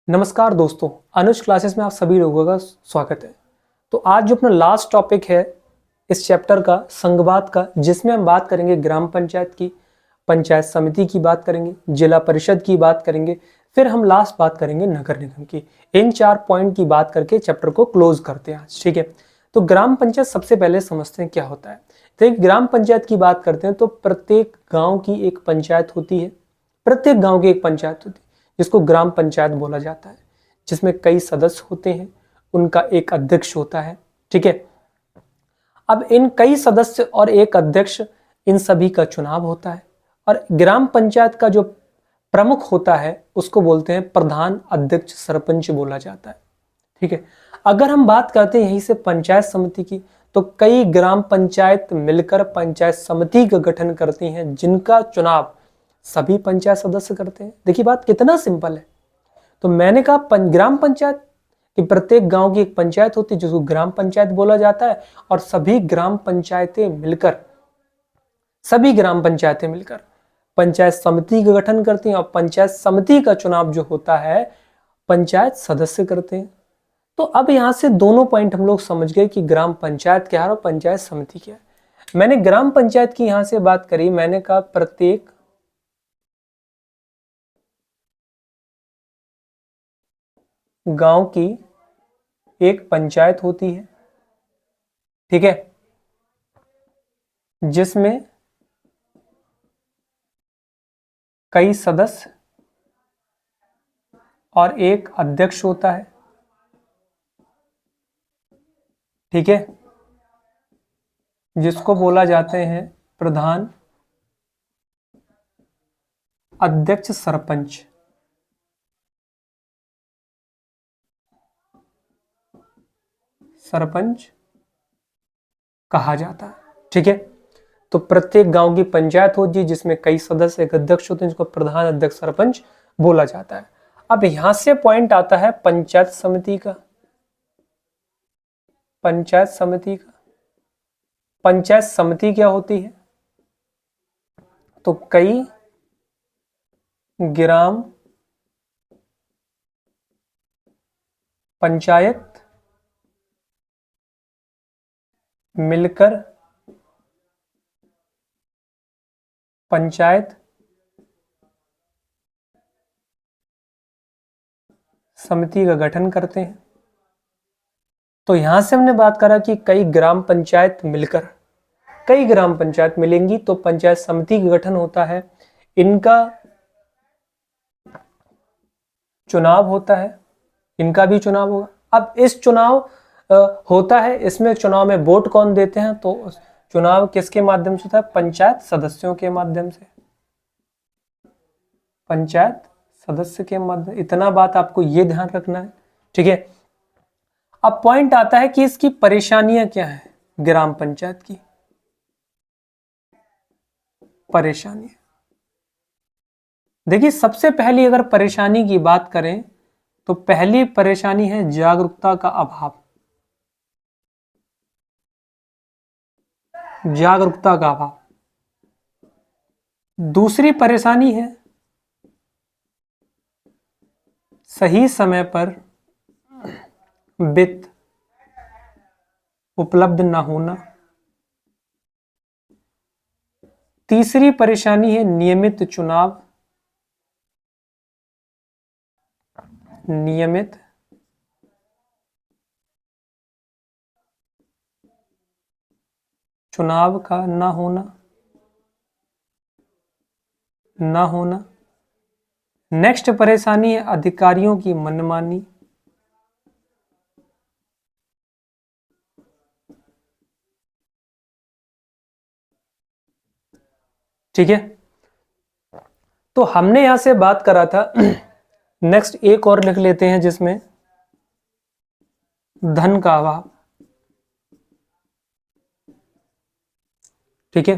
नमस्कार दोस्तों, अनुज क्लासेस में आप सभी लोगों का स्वागत है। तो आज जो अपना लास्ट टॉपिक है इस चैप्टर का संघवाद का, जिसमें हम बात करेंगे ग्राम पंचायत की, पंचायत समिति की बात करेंगे, जिला परिषद की बात करेंगे, फिर हम लास्ट बात करेंगे नगर निगम की। इन 4 पॉइंट की बात करके चैप्टर को क्लोज करते हैं आज, ठीक है। तो ग्राम पंचायत सबसे पहले समझते हैं क्या होता है। तो एक ग्राम पंचायत की बात करते हैं तो प्रत्येक गाँव की एक पंचायत होती है, प्रत्येक गाँव की एक पंचायत होती है जिसको ग्राम पंचायत बोला जाता है, जिसमें कई सदस्य होते हैं, उनका एक अध्यक्ष होता है, ठीक है। अब इन कई सदस्य और एक अध्यक्ष, इन सभी का चुनाव होता है और ग्राम पंचायत का जो प्रमुख होता है उसको बोलते हैं प्रधान, अध्यक्ष, सरपंच बोला जाता है, ठीक है। अगर हम बात करते हैं यहीं से पंचायत समिति की, तो कई ग्राम पंचायत मिलकर पंचायत समिति का गठन करती हैं, जिनका चुनाव सभी पंचायत सदस्य करते हैं। देखिए बात कितना सिंपल है। तो मैंने कहा ग्राम पंचायत कि प्रत्येक गांव की एक पंचायत होती है जिसको ग्राम पंचायत बोला जाता है, और सभी ग्राम पंचायतें मिलकर पंचायत समिति का गठन करती हैं, और पंचायत समिति का चुनाव जो होता है पंचायत सदस्य करते हैं। तो अब यहां से दोनों पॉइंट हम लोग समझ गए कि ग्राम पंचायत क्या है और पंचायत समिति क्या है। मैंने ग्राम पंचायत की यहां से बात करी, मैंने कहा प्रत्येक गांव की एक पंचायत होती है, ठीक है, जिसमें कई सदस्य और एक अध्यक्ष होता है, ठीक है, जिसको बोला जाते हैं प्रधान, अध्यक्ष, सरपंच कहा जाता है, ठीक है। तो प्रत्येक गांव की पंचायत होती है जिसमें कई सदस्य, एक अध्यक्ष होते हैं, जिसको प्रधान, अध्यक्ष, सरपंच बोला जाता है। अब यहां से पॉइंट आता है पंचायत समिति का। पंचायत समिति क्या होती है? तो कई ग्राम पंचायत मिलकर पंचायत समिति का गठन करते हैं। तो यहां से हमने बात करा कि कई ग्राम पंचायत मिलेंगी तो पंचायत समिति का गठन होता है, इनका चुनाव होता है, इनका भी चुनाव होगा। अब इस चुनाव होता है, इसमें चुनाव में वोट कौन देते हैं? तो चुनाव किसके माध्यम से होता है? पंचायत सदस्यों के माध्यम से, पंचायत सदस्य के माध्यम। इतना बात आपको ये ध्यान रखना है, ठीक है। अब पॉइंट आता है कि इसकी परेशानियां क्या है, ग्राम पंचायत की परेशानियां। देखिए सबसे पहली अगर परेशानी की बात करें तो पहली परेशानी है जागरूकता का अभाव। दूसरी परेशानी है सही समय पर वित्त उपलब्ध न होना। तीसरी परेशानी है नियमित चुनाव का न होना। नेक्स्ट परेशानी है अधिकारियों की मनमानी। ठीक है, तो हमने यहां से बात करा था। नेक्स्ट एक और लिख लेते हैं जिसमें धन का अभाव, ठीक है।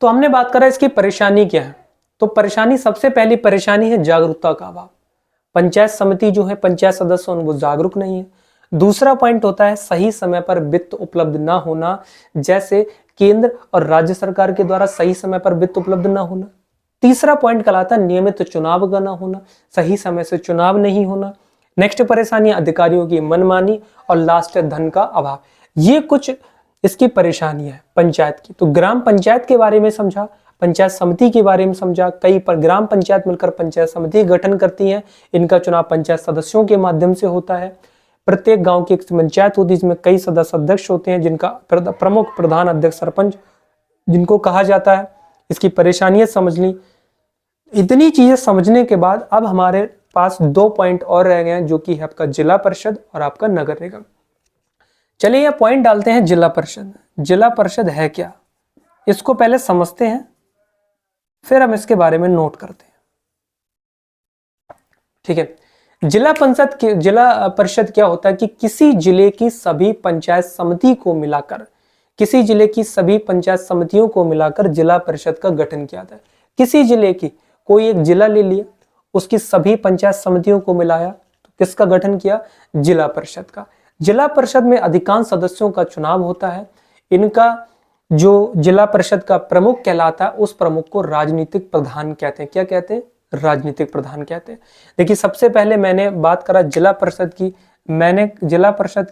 तो हमने बात करा इसकी परेशानी क्या है। तो परेशानी, सबसे पहली परेशानी है जागरूकता का अभाव। पंचायत समिति जो है, पंचायत सदस्य उनको जागरूक नहीं है। दूसरा पॉइंट होता है सही समय पर वित्त उपलब्ध ना होना, जैसे केंद्र और राज्य सरकार के द्वारा सही समय पर वित्त उपलब्ध ना होना। तीसरा पॉइंट कहलाता है नियमित चुनाव का ना होना, सही समय से चुनाव नहीं होना। नेक्स्ट परेशानी अधिकारियों की मनमानी, और लास्ट है धन का अभाव। ये कुछ इसकी परेशानियां है पंचायत की। तो ग्राम पंचायत के बारे में समझा, पंचायत समिति के बारे में समझा। कई पर ग्राम पंचायत मिलकर पंचायत समिति गठन करती हैं। इनका चुनाव पंचायत सदस्यों के माध्यम से होता है। प्रत्येक गांव की एक पंचायत होती है जिसमें कई सदस्य अध्यक्ष होते हैं, जिनका प्रमुख प्रधान अध्यक्ष सरपंच जिनको कहा जाता है। इसकी परेशानियां समझ ली। इतनी चीजें समझने के बाद अब हमारे पास 2 पॉइंट और रह गए हैं, जो कि है आपका जिला परिषद और आपका नगर निगम। चलिए ये पॉइंट डालते हैं। जिला परिषद, जिला परिषद है क्या, इसको पहले समझते हैं, फिर हम इसके बारे में नोट करते हैं। ठीक है। जिला परिषद क्या होता है कि किसी जिले की सभी पंचायत समिति को मिलाकर, किसी जिले की सभी पंचायत समितियों को मिलाकर जिला परिषद का गठन किया जाता है। किसी जिले की, कोई एक जिला ले लिया, उसकी सभी पंचायत समितियों को मिलाया, तो किसका गठन किया, जिला परिषद का। जिला परिषद में अधिकांश सदस्यों का चुनाव होता है। इनका जो जिला परिषद का प्रमुख कहलाता है, उस प्रमुख को राजनीतिक प्रधान कहते हैं। क्या कहते हैं, राजनीतिक प्रधान कहते हैं। देखिए सबसे पहले मैंने बात करा जिला परिषद की,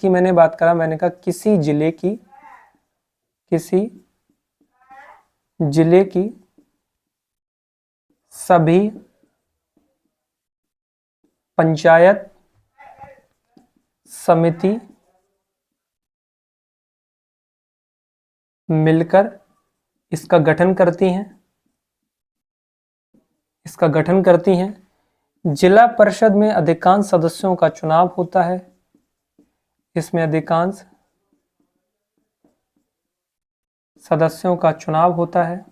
मैंने बात करा, मैंने कहा किसी जिले की सभी पंचायत समिति मिलकर इसका गठन करती हैं। जिला परिषद में अधिकांश सदस्यों का चुनाव होता है। इसमें अधिकांश सदस्यों का चुनाव होता है।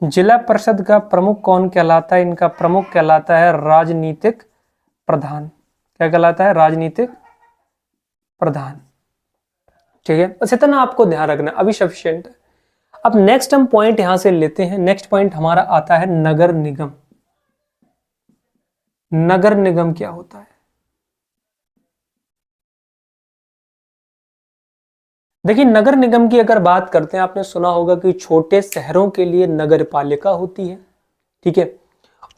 जिला परिषद का प्रमुख कौन कहलाता है, इनका प्रमुख कहलाता है राजनीतिक प्रधान। क्या कहलाता है, राजनीतिक प्रधान। ठीक है, बस इतना आपको ध्यान रखना, अभी सफिशिएंट है। अब नेक्स्ट हम पॉइंट यहां से लेते हैं। नेक्स्ट पॉइंट हमारा आता है नगर निगम। नगर निगम क्या होता है, देखिए नगर निगम की अगर बात करते हैं, आपने सुना होगा कि छोटे शहरों के लिए नगर पालिका होती है, ठीक है,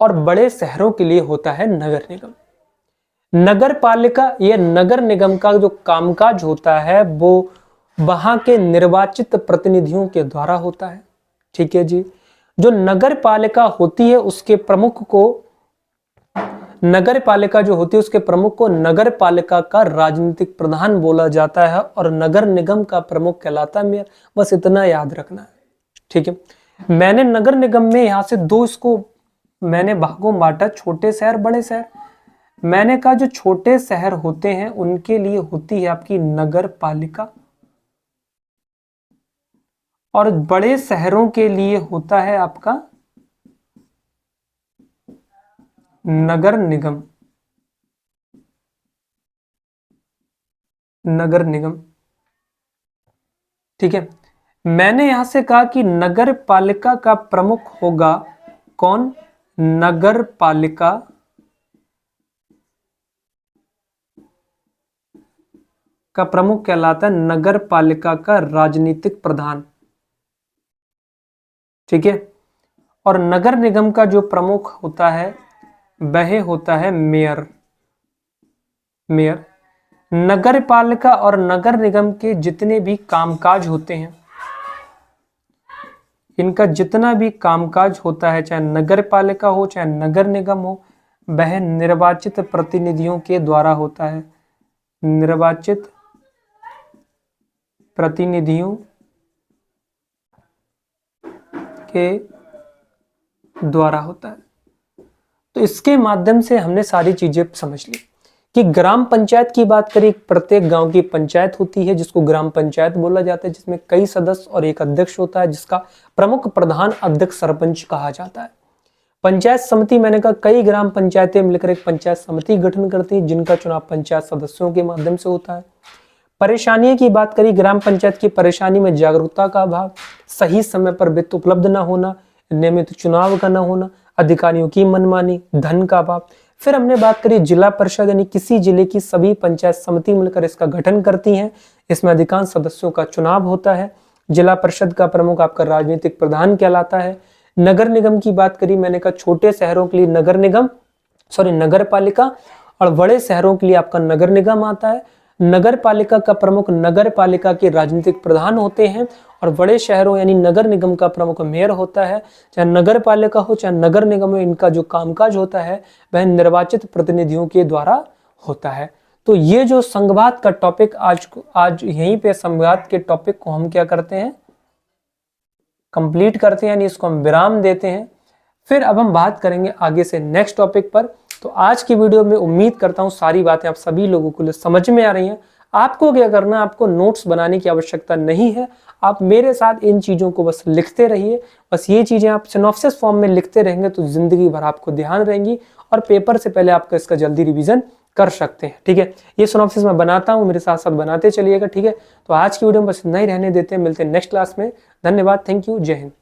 और बड़े शहरों के लिए होता है नगर निगम। नगर पालिका या नगर निगम का जो कामकाज होता है वो वहां के निर्वाचित प्रतिनिधियों के द्वारा होता है। ठीक है जी। जो नगर पालिका होती है उसके प्रमुख को, नगर पालिका जो होती है उसके प्रमुख को नगर पालिका का राजनीतिक प्रधान बोला जाता है, और नगर निगम का प्रमुख कहलाता है मेयर। बस इतना याद रखना है। ठीक है, मैंने नगर निगम में यहां से दो इसको मैंने भागों बांटा, छोटे शहर बड़े शहर। मैंने कहा जो छोटे शहर होते हैं उनके लिए होती है आपकी नगर पालिका, और बड़े शहरों के लिए होता है आपका नगर निगम। नगर निगम, ठीक है। मैंने यहां से कहा कि नगर पालिका का प्रमुख होगा कौन, नगर पालिका का प्रमुख कहलाता है नगर पालिका का राजनीतिक प्रधान। ठीक है, और नगर निगम का जो प्रमुख होता है वह होता है मेयर। मेयर। नगर पालिका और नगर निगम के जितने भी कामकाज होते हैं, इनका जितना भी कामकाज होता है, चाहे नगर पालिका हो चाहे नगर निगम हो, वह निर्वाचित प्रतिनिधियों के द्वारा होता है। निर्वाचित प्रतिनिधियों के द्वारा होता है। तो इसके माध्यम से हमने सारी चीजें समझ ली कि ग्राम पंचायत की बात करें, प्रत्येक गांव की पंचायत होती है जिसको ग्राम पंचायत बोला जाता है, जिसमें कई सदस्य और एक अध्यक्ष होता है जिसका प्रमुख प्रधान अध्यक्ष सरपंच कहा जाता है। पंचायत समिति, मैंने कहा कई ग्राम पंचायतें मिलकर एक पंचायत समिति गठन करती है जिनका चुनाव पंचायत सदस्यों के माध्यम से होता है। परेशानियों की बात करी, ग्राम पंचायत की परेशानी में जागरूकता का अभाव, सही समय पर वित्त उपलब्ध न होना, नियमित चुनाव का न होना, अधिकारियों की मनमानी, धन का अभाव। फिर हमने बात करी जिला परिषद, यानी किसी जिले की सभी पंचायत समिति मिलकर इसका गठन करती हैं। इसमें अधिकांश सदस्यों का चुनाव होता है। जिला परिषद का प्रमुख आपका राजनीतिक प्रधान कहलाता है। नगर निगम की बात करी मैंने कहा छोटे शहरों के लिए नगर पालिका, और बड़े शहरों के लिए आपका नगर निगम आता है। नगर पालिका का प्रमुख नगर पालिका के राजनीतिक प्रधान होते हैं, और बड़े शहरों यानी नगर निगम का प्रमुख मेयर होता है। चाहे नगर पालिका हो चाहे नगर निगम हो, इनका जो कामकाज होता है वह निर्वाचित प्रतिनिधियों के द्वारा होता है। तो ये जो संघवाद का टॉपिक आज यहीं पे संघवाद के टॉपिक को हम क्या करते हैं, कंप्लीट करते हैं, यानी इसको हम विराम देते हैं। फिर अब हम बात करेंगे आगे से नेक्स्ट टॉपिक पर। तो आज की वीडियो में उम्मीद करता हूं सारी बातें आप सभी लोगों को समझ में आ रही हैं। आपको क्या करना है, आपको नोट्स बनाने की आवश्यकता नहीं है, आप मेरे साथ इन चीज़ों को बस लिखते रहिए। बस ये चीज़ें आप सिनॉप्सिस फॉर्म में लिखते रहेंगे तो जिंदगी भर आपको ध्यान रहेंगी, और पेपर से पहले आपका इसका जल्दी रिवीजन कर सकते हैं। ठीक है, ये सिनॉप्सिस मैं बनाता हूँ, मेरे साथ साथ बनाते चलिएगा। ठीक है, तो आज की वीडियो में बस इतना ही रहने देते हैं, मिलते हैं नेक्स्ट क्लास में। धन्यवाद, थैंक यू, जय हिंद।